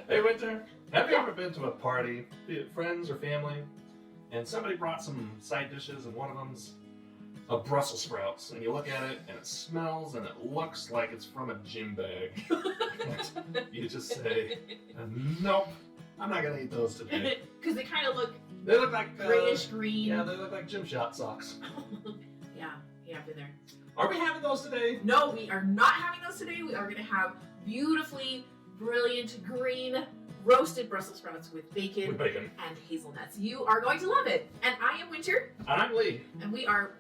Hey, Winter, have you ever been to a party, be it friends or family, and somebody brought some side dishes and one of them's a Brussels sprouts, and you look at it and it smells and it looks like it's from a gym bag. You just say, nope, I'm not gonna eat those today. Because they kind of look They look like grayish green. Yeah, they look like gym shot socks. Yeah, I've been there. Are we having those today? No, we are not having those today. We are going to have beautifully brilliant green roasted Brussels sprouts with bacon and hazelnuts. You are going to love it. And I am Winter. And I'm Lee. And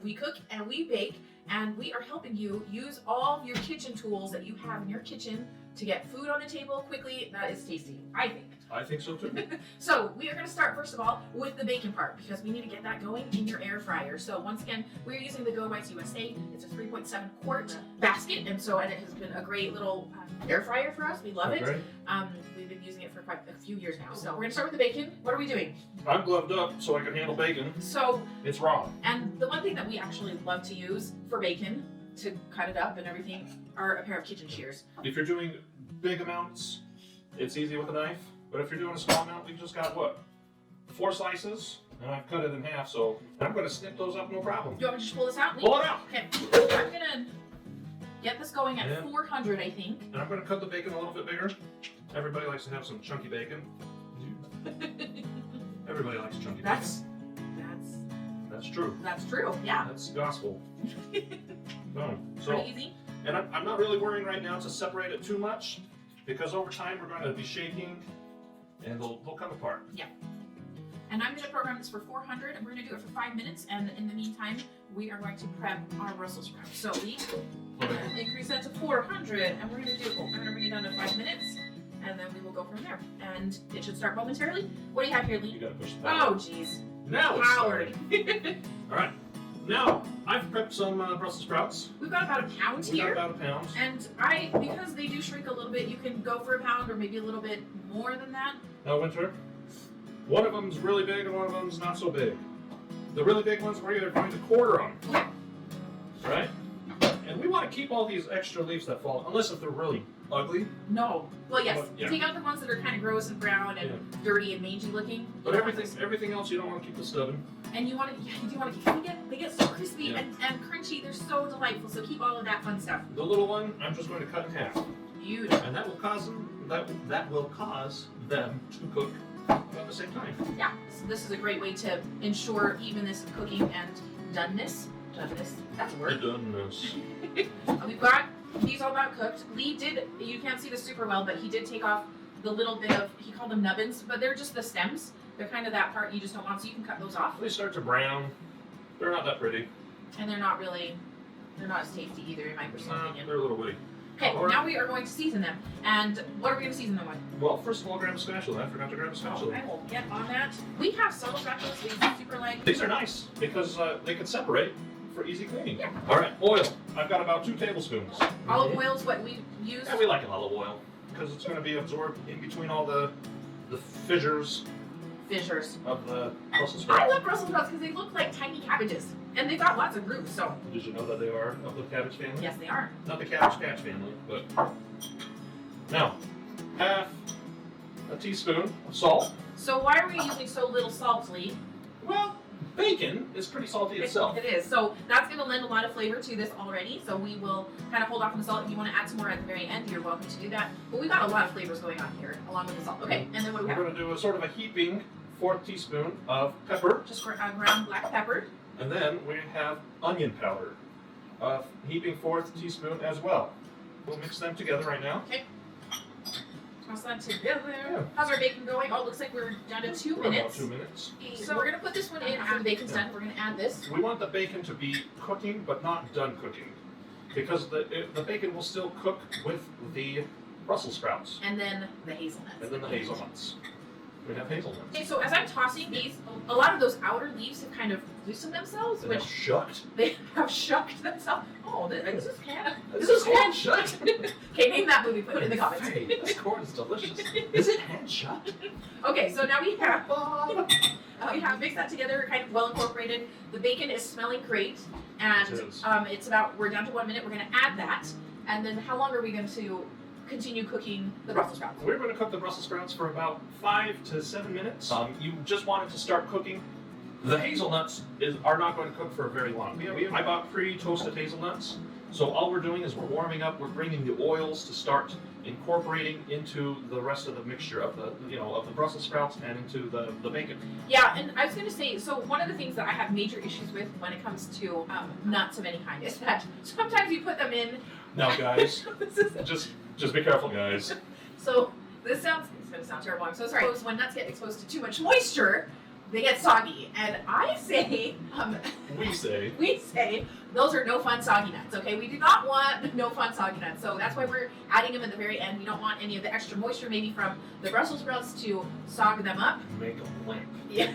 we cook and we bake, and we are helping you use all of your kitchen tools that you have in your kitchen to get food on the table quickly that is tasty, I think. I think so too. So we are going to start first of all with the bacon part, because we need to get that going in your air fryer. So once again, we're using the Go Bites USA. It's a 3.7 quart basket, and it has been a great little air fryer for us. We love it. Great. We've been using it for quite a few years now. So we're going to start with the bacon. What are we doing? I'm gloved up so I can handle bacon. So it's raw. And the one thing that we actually love to use for bacon to cut it up and everything are a pair of kitchen shears. If you're doing big amounts, it's easy with a knife. But if you're doing a small amount, we just got 4 slices, and I've cut it in half, so I'm going to snip those up, no problem. Do you want me to just pull this out? Pull it out! Okay, I'm going to get this going at 400, I think. And I'm going to cut the bacon a little bit bigger. Everybody likes to have some chunky bacon. Everybody likes chunky bacon. That's true. That's true, yeah. That's gospel. Boom. So, pretty easy. And I'm not really worrying right now to separate it too much, because over time we're going to be shaking and they'll come apart. Yeah. And I'm going to program this for 400, and we're going to do it for 5 minutes, and in the meantime, we are going to prep our Brussels sprouts. So we increase that to 400, and we're going to bring it down to 5 minutes, and then we will go from there. And it should start momentarily. What do you have here, Lee? You got to push the button. Oh, jeez. Now it's Howard. All right. Now, I've prepped some Brussels sprouts. We've got about a pound here. About a pound. And because they do shrink a little bit, you can go for a pound or maybe a little bit more than that. Now, Winter, one of them's really big and one of them's not so big. The really big ones, we're either going to quarter them. Yeah. Right? And we want to keep all these extra leaves that fall, unless if they're really ugly. No. Well, yes. Yeah. Take out the ones that are kind of gross and brown and dirty and mangy looking. But everything else, you don't want to keep the stubbing. And you do want to keep. They get so crispy and crunchy. They're so delightful. So keep all of that fun stuff. The little one, I'm just going to cut in half. Beautiful. And that will cause them to cook at the same time. Yeah. So this is a great way to ensure evenness of cooking and doneness. That's a word. Doneness. We've got these all about cooked. Lee you can't see this super well, but he did take off the little bit of, he called them nubbins, but they're just the stems. They're kind of that part you just don't want, so you can cut those off. They start to brown. They're not that pretty. And they're not as tasty either, in my personal opinion. They're a little witty. Okay, now we are going to season them. And what are we going to season them with? Well, first of all, grab a spatula. I forgot to grab a spatula. I will get on that. We have several spatulas. These super light. These are nice because they can separate for easy cleaning. Yeah. All right, oil. I've got about 2 tablespoons. Olive oil is what we use. Yeah, we like an olive oil because it's going to be absorbed in between all the fissures of the Brussels sprouts. I love Brussels sprouts because they look like tiny cabbages. And they've got lots of grooves, so. Did you know that they are of the cabbage family? Yes, they are. Not the Cabbage Patch family, but. Now, half a teaspoon of salt. So why are we using so little salt, Lee? Well, bacon is pretty salty itself. It is. So that's going to lend a lot of flavor to this already. So we will kind of hold off on the salt. If you want to add some more at the very end, you're welcome to do that. But we've got a lot of flavors going on here along with the salt. Okay, and then what do we have? We're going to do a sort of a heaping 4th teaspoon of pepper. Just for ground black pepper. And then we have onion powder, a heaping 4th teaspoon as well. We'll mix them together right now. Okay. Toss that together. Yeah. How's our bacon going? Oh, it looks like we're down to 2 minutes. About 2 minutes. So we're going to put this one in after the bacon's done. We're going to add this. We want the bacon to be cooking, but not done cooking. Because the bacon will still cook with the Brussels sprouts. And then the hazelnuts. And then the hazelnuts. We have hazelnuts. Okay, so as I'm tossing these, a lot of those outer leaves have kind of loosened themselves. They have shucked. They have shucked themselves. Oh, this is hand. This is hand shucked. Okay, name that movie. Put it in the comments. Hey, this corn is delicious. Is it hand shucked? Okay, so now we have mixed that together, kind of well incorporated. The bacon is smelling great, and we're down to 1 minute. We're going to add that, and then how long are we going to continue cooking the Brussels sprouts? We're going to cook the Brussels sprouts for about 5 to 7 minutes. You just want it to start cooking. The hazelnuts are not going to cook for very long. I bought pre-toasted hazelnuts, so all we're doing is we're warming up. We're bringing the oils to start incorporating into the rest of the mixture of the Brussels sprouts and into the bacon. Yeah, and I was going to say, so one of the things that I have major issues with when it comes to nuts of any kind is that sometimes you put them in. Now, guys, just be careful, guys. So it's going to sound terrible. I'm so sorry. When nuts get exposed to too much moisture, they get soggy, and I say, we say, those are no fun soggy nuts. Okay, we do not want no fun soggy nuts. So that's why we're adding them at the very end. We don't want any of the extra moisture, maybe from the Brussels sprouts, to sog them up. Make them limp. Yeah,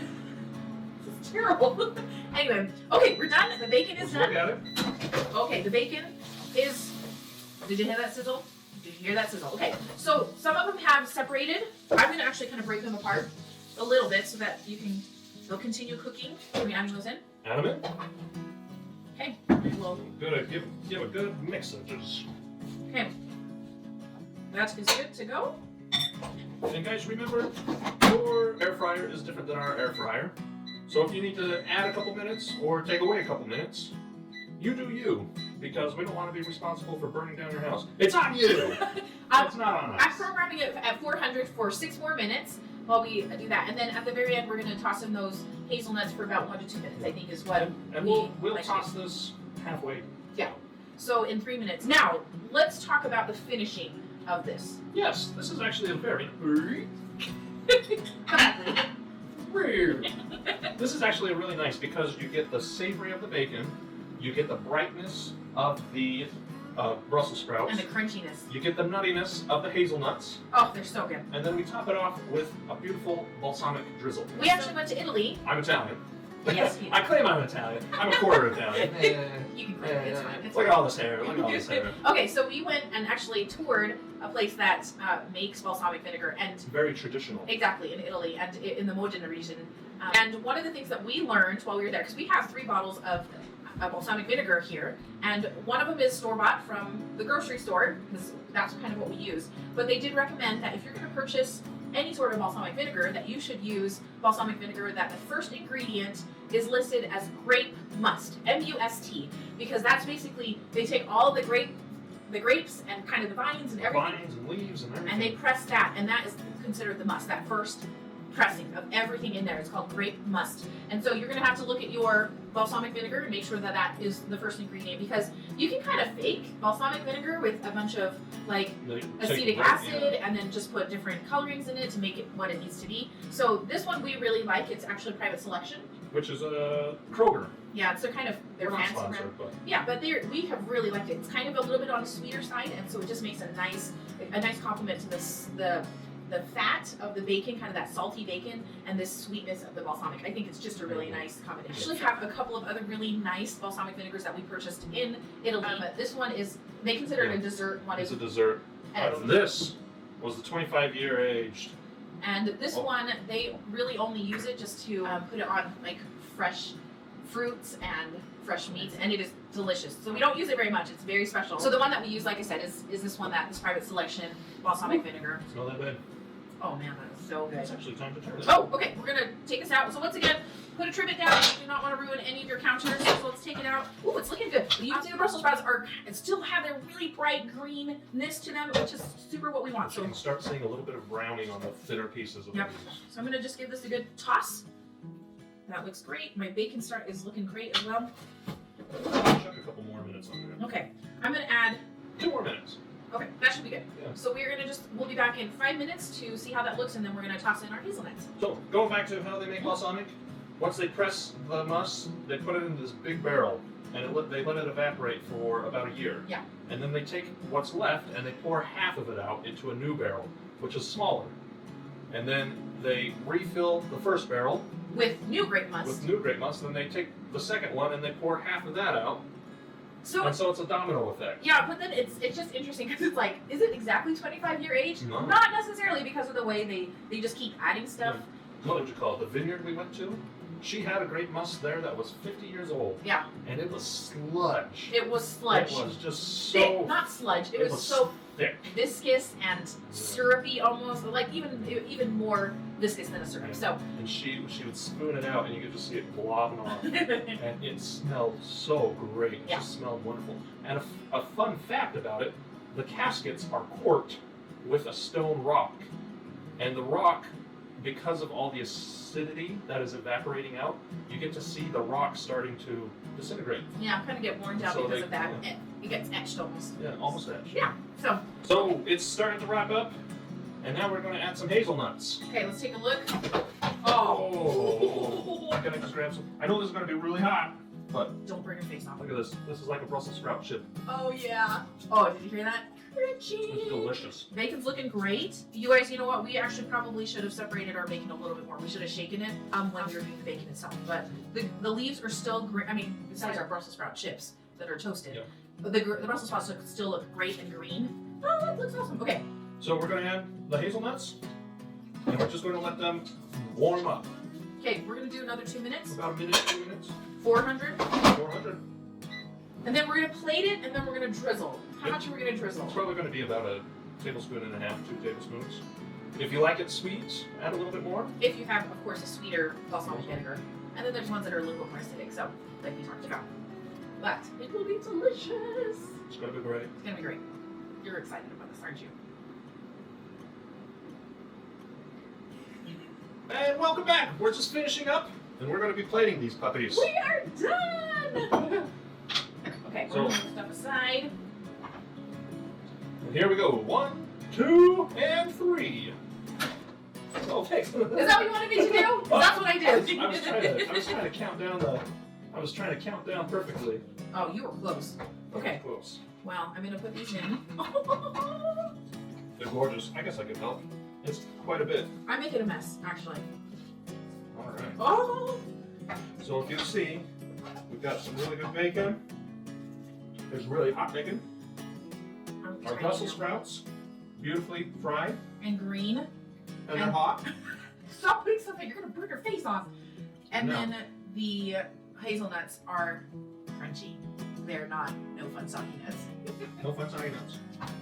this is terrible. Anyway, okay, we're done. The bacon is done. Look at it. Okay, the bacon is. Did you hear that sizzle? Did you hear that sizzle? Okay, so some of them have separated. I'm going to actually kind of break them apart a little bit so that they'll continue cooking. Are we adding those in? Add them in. Okay, we'll. Good. Give a good mix of just. Okay, that is good to go. And guys, remember, your air fryer is different than our air fryer. So if you need to add a couple minutes or take away a couple minutes, you do you, because we don't want to be responsible for burning down your house. It's on you. It's not on us. I'm programming it at 400 for 6 more minutes while we do that, and then at the very end we're going to toss in those hazelnuts for about 1 to 2 minutes. I think is what. And we'll toss this halfway. Yeah. So in 3 minutes. Now let's talk about the finishing of this. Yes, this is actually a very. This is actually really nice because you get the savory of the bacon, you get the brightness of the Brussels sprouts, and the crunchiness. You get the nuttiness of the hazelnuts. Oh, they're so good. And then we top it off with a beautiful balsamic drizzle. We actually went to Italy. I'm Italian. Yes, I claim I'm Italian. I'm a quarter Italian. You can claim it. It's fine. Look at all this hair. Look at all this hair. Okay, so we went and actually toured a place that makes balsamic vinegar, and it's very traditional. Exactly, in Italy and in the Modena region. And one of the things that we learned while we were there, because we have 3 bottles of balsamic vinegar here, and one of them is store-bought from the grocery store, because that's kind of what we use. But they did recommend that if you're going to purchase any sort of balsamic vinegar, that you should use balsamic vinegar that the first ingredient is listed as grape must, M-U-S-T, because that's basically, they take all the grapes and kind of the vines and everything. Vines and leaves and everything. And they press that, and that is considered the must, that first pressing of everything in there. It's called grape must. And so you're going to have to look at your balsamic vinegar and make sure that that is the first ingredient, because you can kind of fake balsamic vinegar with a bunch of like acetic acid and then just put different colorings in it to make it what it needs to be. So this one we really like. It's actually Private Selection, which is a Kroger. Yeah, so kind of their fancy brand. Yeah, but we have really liked it. It's kind of a little bit on the sweeter side, and so it just makes a nice complement to the fat of the bacon, kind of that salty bacon, and this sweetness of the balsamic. I think it's just a really nice combination. We actually have a couple of other really nice balsamic vinegars that we purchased in Italy, but this one is, they consider it a dessert one. It's a dessert. This was the 25-year aged. And this one, they really only use it just to put it on like fresh fruits and fresh meats, and it is delicious. So we don't use it very much. It's very special. So the one that we use, like I said, is this one, this Private Selection balsamic vinegar. Smell that bad? Oh man, that is so good. It's actually time to turn it. Oh, okay. We're gonna take this out. So once again, put a trivet down. You do not want to ruin any of your counters. So let's take it out. Ooh, it's looking good. You see the Brussels sprouts still have their really bright greenness to them, which is super what we want. So you can start seeing a little bit of browning on the thinner pieces of these. So I'm gonna just give this a good toss. That looks great. My bacon is looking great as well. Chuck a couple more minutes on there. Okay. I'm gonna add 2 more minutes. Okay, that should be good. Yeah. So we'll be back in 5 minutes to see how that looks, and then we're gonna toss in our hazelnuts. So going back to how they make balsamic, once they press the must, they put it in this big barrel, and they let it evaporate for about a year. Yeah. And then they take what's left and they pour half of it out into a new barrel, which is smaller. And then they refill the first barrel with new grape must. Then they take the second one and they pour half of that out. So it's a domino effect. Yeah, but then it's just interesting because it's like, is it exactly 25-year age? No. Not necessarily, because of the way they just keep adding stuff. What did you call it? The vineyard we went to? She had a grape must there that was 50 years old. Yeah. And it was sludge. It was sludge. It was just thick, so not sludge. It was so thick, viscous and syrupy, almost like even more viscous than a syrup. Yeah. So. And she would spoon it out, and you could just see it blobbing off. And it smelled so great. It Yeah. just smelled wonderful. And a fun fact about it: the caskets are corked with a stone rock, and the rock, because of all the acidity that is evaporating out, you get to see the rock starting to disintegrate. Yeah, kind of get worn down So because they- of that. yeah. It gets etched almost. Yeah, almost etched. Yeah. So it's starting to wrap up, and now we're going to add some hazelnuts. Okay, let's take a look. Oh. Can I just grab some? I know this is going to be really hot, but Don't burn your face off. look at this. This is like a Brussels sprout chip. Oh yeah. Oh, did you hear that? It's Crunchy. delicious. Bacon's looking great. You guys, you know what? We actually probably should have separated our bacon a little bit more. We should have shaken it when we were doing the bacon itself. But the leaves are still great. I mean, besides our Brussels sprout chips that are toasted, Yeah. but the Brussels sprouts still look great and green. Oh, that looks awesome. Okay. So we're going to add the hazelnuts, and we're just going to let them warm up. Okay, we're gonna do another 2 minutes. About a minute, 2 minutes. 400. 400. And then we're gonna plate it, and then we're gonna drizzle. How much are we gonna drizzle? It's probably going to be about a tablespoon and a half, 2 tablespoons. If you like it sweet, add a little bit more. If you have, of course, a sweeter balsamic vinegar. And then there's ones that are a little more acidic, so like we talked about. But it will be delicious. It's going to be great. It's gonna be great. You're excited about this, aren't you? And welcome back. We're just finishing up, and we're going to be plating these puppies. We are done! Okay, we're So- gonna put stuff aside. And here we go. 1, 2, and 3. Okay. Is that what you wanted me to do? 'Cause that's what I did. I was trying to count down I was trying to count down perfectly. Oh, you were close. Okay, Close. well, I'm gonna put these in. They're gorgeous. I guess I could help. It's quite a bit. I'm making a mess, actually. All right. Oh! So if you see, we've got some really good bacon. There's really hot bacon. I'm Our trying Brussels to- sprouts, beautifully fried, And green. and they're hot. Stop putting stuff in. You're gonna burn your face off. And No. then the hazelnuts are crunchy. They're not no fun soggy nuts. No fun soggy nuts.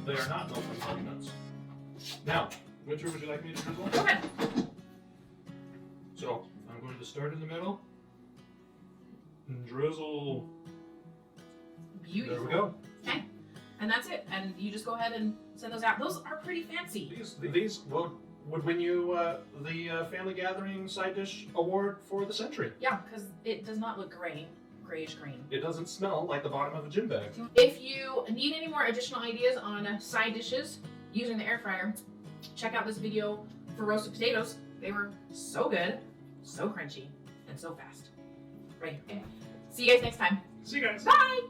They are not no fun soggy nuts. Now, which one would you like me to drizzle? Go ahead. So I'm going to start in the middle and drizzle. Beautiful. There we go. Okay. And that's it. And you just go ahead and send those out. Those are pretty fancy. These would win you the Family Gathering Side Dish Award for the century. Yeah, because it does not look gray. Grayish green. It doesn't smell like the bottom of a gym bag. If you need any more additional ideas on side dishes using the air fryer, check out this video for roasted potatoes. They were so good, so crunchy, and so fast. Right. Okay. See you guys next time. See you guys. Bye!